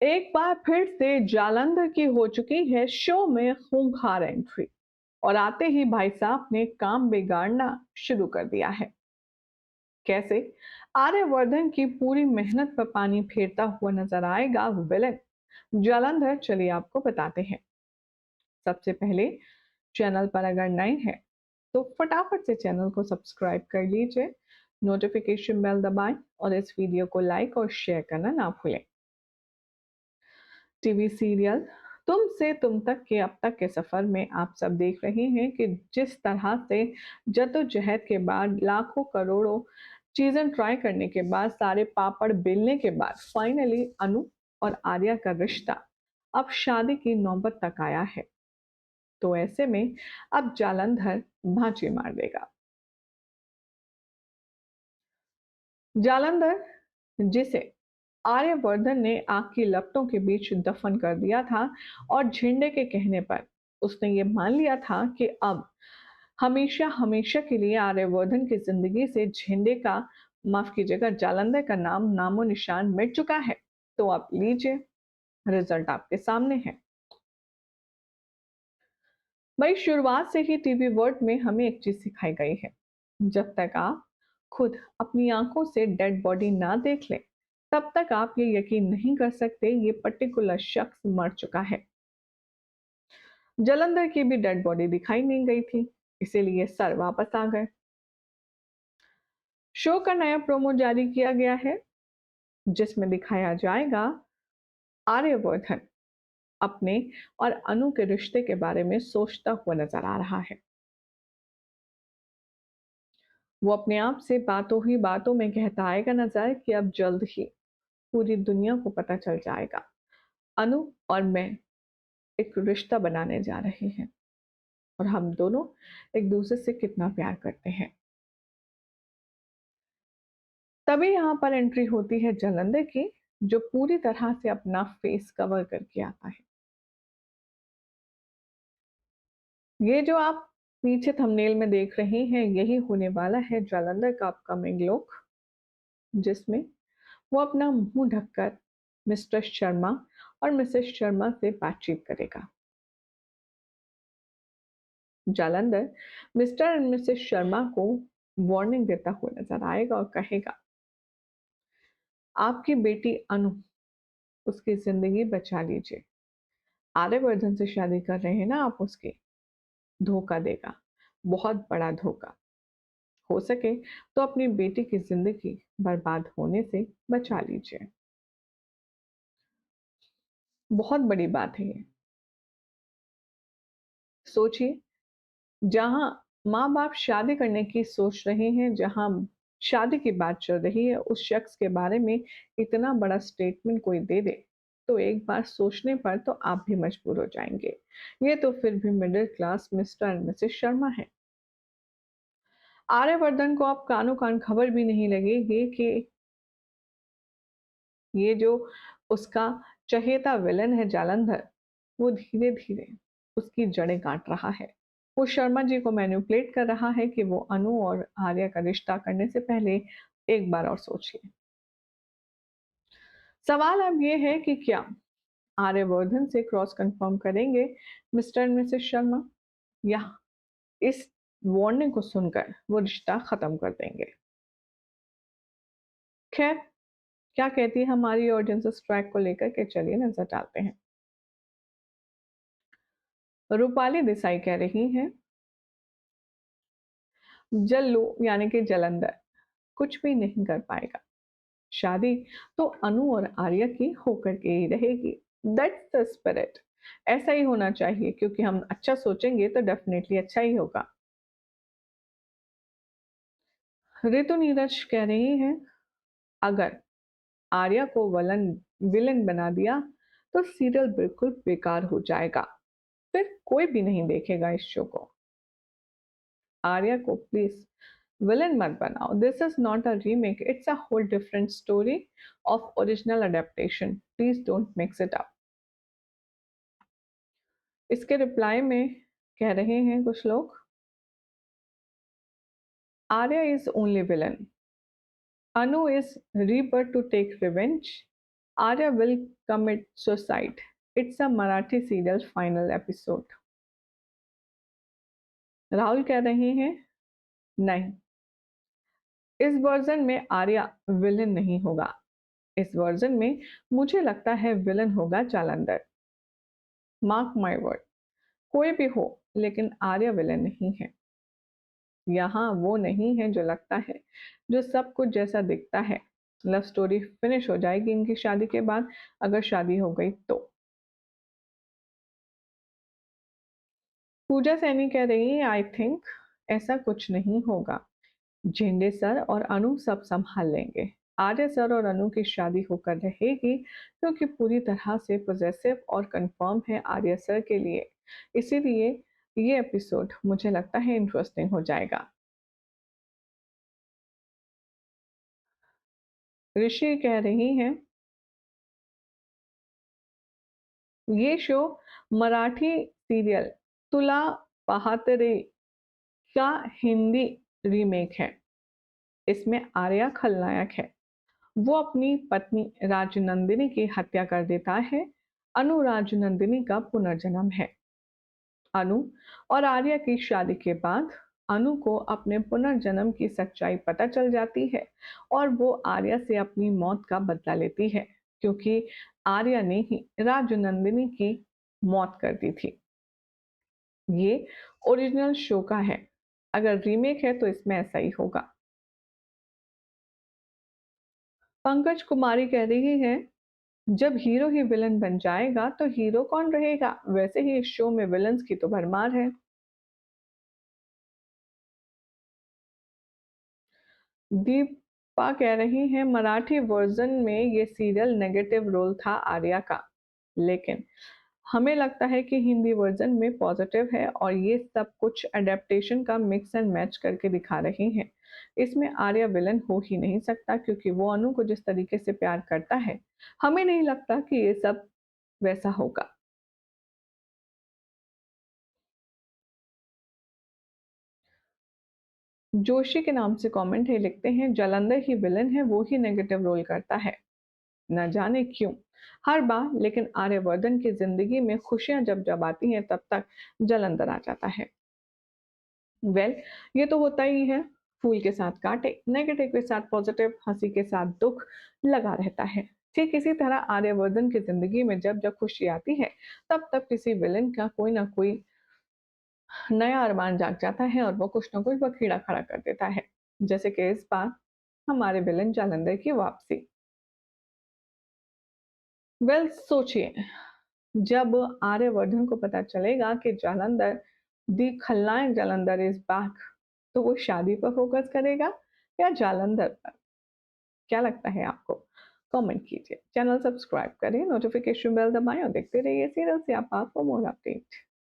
एक बार फिर से जालंधर की हो चुकी है शो में खूंखार एंट्री और आते ही भाई साहब ने काम बिगाड़ना शुरू कर दिया है। कैसे? आर्यवर्धन की पूरी मेहनत पर पानी फेरता हुआ नजर आएगा विलेन जालंधर, चलिए आपको बताते हैं। सबसे पहले, चैनल पर अगर नए हैं तो फटाफट से चैनल को सब्सक्राइब कर लीजिए, नोटिफिकेशन बेल दबाएं और इस वीडियो को लाइक और शेयर करना ना भूलें। टीवी सीरियल तुम से तुम तक के अब तक के सफर में आप सब देख रहे हैं कि जिस तरह से जद्दोजहद के बाद लाखों करोड़ों चीजें ट्राई करने के बाद सारे पापड़ बेलने के बाद फाइनली अनु और आर्या का रिश्ता अब शादी की नौबत तक आया है। तो ऐसे में अब जालंधर भांचे मार देगा। जालंधर, जिसे आर्यवर्धन ने आग की लपटों के बीच दफन कर दिया था और झंडे के कहने पर उसने ये मान लिया था कि अब हमेशा हमेशा के लिए आर्यवर्धन की जिंदगी से झंडे का, माफ कीजिएगा, जालंधर का नाम नामो निशान मिट चुका है। तो आप लीजिए, रिजल्ट आपके सामने है। भाई, शुरुआत से ही टीवी वर्ल्ड में हमें एक चीज सिखाई गई है, जब तक आप खुद अपनी आंखों से डेड बॉडी ना देख लें तब तक आप ये यकीन नहीं कर सकते ये पर्टिकुलर शख्स मर चुका है। जलंधर की भी डेड बॉडी दिखाई नहीं गई थी, इसीलिए सर वापस आ गए। शो का नया प्रोमो जारी किया गया है जिसमें दिखाया जाएगा आर्यवर्धन अपने और अनु के रिश्ते के बारे में सोचता हुआ नजर आ रहा है। वो अपने आप से बातों ही बातों में कहता आएगा नजर कि अब जल्द ही पूरी दुनिया को पता चल जाएगा अनु और मैं एक रिश्ता बनाने जा रहे हैं और हम दोनों एक दूसरे से कितना प्यार करते हैं। तभी यहाँ पर एंट्री होती है जालंधर की, जो पूरी तरह से अपना फेस कवर करके आता है। ये जो आप पीछे थंबनेल में देख रहे हैं यही होने वाला है जालंधर का अपकमिंग लुक, जिसमें वो अपना मुंह ढककर मिस्टर शर्मा और मिसेस शर्मा से बातचीत करेगा। Jalandhar mister and Mrs Sharma को वार्निंग देता हुआ नजर आएगा और कहेगा, आपकी बेटी अनु, उसकी जिंदगी बचा लीजिए। आर्यवर्धन से शादी कर रहे हैं ना आप उसकी, धोखा देगा, बहुत बड़ा धोखा। हो सके तो अपनी बेटी की जिंदगी बर्बाद होने से बचा लीजिए। बहुत बड़ी बात है ये। सोचिए, जहां माँ बाप शादी करने की सोच रहे हैं, जहां शादी की बात चल रही है, उस शख्स के बारे में इतना बड़ा स्टेटमेंट कोई दे दे तो एक बार सोचने पर तो आप भी मजबूर हो जाएंगे। ये तो फिर भी middle class mister and Mrs Sharma है। आर्यवर्धन को अब कानो कान खबर भी नहीं लगेगी कि ये जो उसका चहेता विलन है जालंधर, वो धीरे धीरे उसकी जड़ें काट रहा है। वो शर्मा जी को मैनिपुलेट कर रहा है कि वो अनु और आर्या का रिश्ता करने से पहले एक बार और सोचिए। सवाल अब ये है कि क्या आर्यवर्धन से क्रॉस कंफर्म करेंगे मिस्टर एंड मिसेस शर्मा, या इस वार्निंग को सुनकर वो रिश्ता खत्म कर देंगे। खैर, क्या कहती है हमारी ऑडियंस इस ट्रैक को लेकर के, चलिए नजर डालते हैं। रूपाली देसाई कह रही हैं, जल्लू यानी कि जलंधर कुछ भी नहीं कर पाएगा। शादी तो अनु और आर्या की होकर के ही रहेगी। That's the spirit. ऐसा ही होना चाहिए, क्योंकि हम अच्छा सोचेंगे तो डेफिनेटली अच्छा ही होगा। ऋतु नीरज कह रही हैं, अगर आर्या को विलन विलन बना दिया तो सीरियल बिल्कुल बेकार हो जाएगा, फिर कोई भी नहीं देखेगा इस शो को। आर्या को प्लीज विलन मत बनाओ। This is not a remake, it's a whole different story of original adaptation, please don't mix it up. इसके रिप्लाई में कह रहे हैं कुछ लोग, Arya is only villain, Anu is rebirth to take revenge, Arya will commit suicide. It's a Marathi serial final episode. Rahul कह रहे हैं नहीं, इस वर्जन में आर्या विलन नहीं होगा। इस वर्जन में मुझे लगता है विलन होगा जालंधर। मार्क माय वर्ड, कोई भी हो लेकिन आर्या विलन नहीं है। यहाँ वो नहीं है जो लगता है, जो सब कुछ जैसा दिखता है। लव स्टोरी फिनिश हो जाएगी इनकी शादी के बाद, अगर शादी हो गई तो। पूजा सैनी कह रही है आई थिंक ऐसा कुछ नहीं होगा। झेंडे सर और अनु सब संभाल लेंगे। आर्य सर और अनु की शादी होकर रहेगी क्योंकि पूरी तरह से पॉजिटिव और कंफर्म है आर्य सर के लिए। इसीलिए ये एपिसोड मुझे लगता है इंटरेस्टिंग हो जाएगा। ऋषि कह रही हैं ये शो मराठी सीरियल तुला पाहतरे का हिंदी रीमेक है। इसमें आर्या खलनायक है। वो अपनी पत्नी राजनंदिनी की हत्या कर देता है। अनु राजनंदिनी का पुनर्जन्म है। अनु और आर्या की शादी के बाद अनु को अपने पुनर्जन्म की सच्चाई पता चल जाती है और वो आर्या से अपनी मौत का बदला लेती है, क्योंकि आर्या ने ही राजनंदिनी की मौत कर दी थी। ये ओरिजिनल शो का है। अगर रीमेक है तो इसमें ऐसा ही होगा। पंकज कुमारी कह रही है जब हीरो ही विलन बन जाएगा तो हीरो कौन रहेगा? वैसे ही इस शो में विलन्स की तो भरमार है। दीपा कह रही हैं मराठी वर्जन में ये सीरियल नेगेटिव रोल था आर्या का, लेकिन हमें लगता है कि हिंदी वर्जन में पॉजिटिव है और ये सब कुछ अडेप्टेशन का मिक्स एंड मैच करके दिखा रहे हैं। इसमें आर्या विलन हो ही नहीं सकता क्योंकि वो अनु को जिस तरीके से प्यार करता है, हमें नहीं लगता कि ये सब वैसा होगा। जोशी के नाम से कमेंट है, लिखते हैं जालंधर ही विलन है, वो ही नेगेटिव रोल करता है, न जाने क्यों हर बार। लेकिन आर्यवर्धन की जिंदगी में खुशियां जब जब आती हैं तब तक जालंधर आ जाता है। वेल ये तो होता ही है, फूल के साथ कांटे, नेगेटिव के साथ पॉजिटिव, हंसी के साथ दुख लगा रहता है। ठीक इसी तरह आर्यवर्धन की जिंदगी में जब जब खुशी आती है तब तब किसी विलन का कोई ना कोई नया अरमान जाग जाता है और वो कुछ ना कुछ बखेड़ा खड़ा कर देता है। जैसे कि इस बार हमारे विलन जालंधर की वापसी। वेल सोचिए, जब आर्यवर्धन को पता चलेगा कि जालंधर दी खलनायक जालंधर इज बैक, तो वो शादी पर फोकस करेगा या जालंधर पर? क्या लगता है आपको? कमेंट कीजिए, चैनल सब्सक्राइब करें, नोटिफिकेशन बेल दबाएं और देखते रहिए सीरियल से आप फॉर मोर अपडेट।